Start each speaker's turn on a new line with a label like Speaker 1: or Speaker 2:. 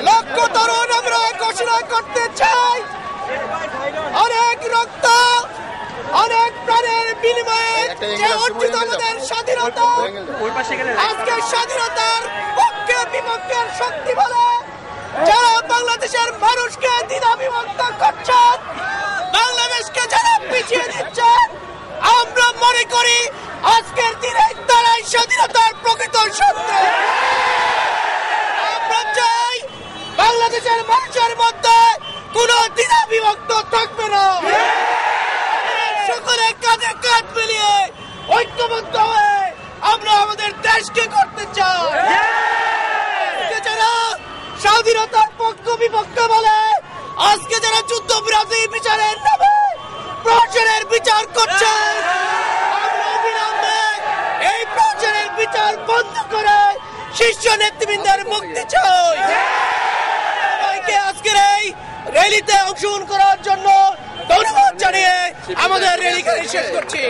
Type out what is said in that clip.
Speaker 1: লক্ষ তরুণ আমরা ঘোষণা করতে চাই, অনেক রক্ত অনেক প্রাণের বিনিময়ে যে অর্জিত আমাদের স্বাধীনতা, আজকে স্বাধীনতার পক্ষে বিপক্ষের শক্তি বলে যারা বাংলাদেশের মানুষকে দ্বিধাবিভক্ত করছেন, বাংলাদেশকে যারা পিছিয়ে দিচ্ছেন, আমরা মনে করি আজকের দিনে তারাই স্বাধীনতার প্রকৃত শক্তি। আমরা চাই বাংলাদেশের মানুষের মধ্যে কোনো দ্বিধাবিভক্ত থাকবে না, সকলে কাঁধে কাঁধ মিলিয়ে ঐক্যবদ্ধ হয়ে আমরা আমাদের দেশকে করতে চাই। যারা স্বাধীনতার পক্ষ বিপক্ষ বলে আজকে যারা যুদ্ধবিরোধী বিচারের নামে প্রহসনের বিচার করছে, আমরা অবিলম্বে এই প্রহসনের বিচার বন্ধ করে শীর্ষ নেতৃবৃন্দের মুক্তি চাই। সবাইকে আজকের এই র্যালিতে অংশগ্রহণ করার জন্য ধন্যবাদ জানিয়ে আমাদের র্যালি শেষ করছি।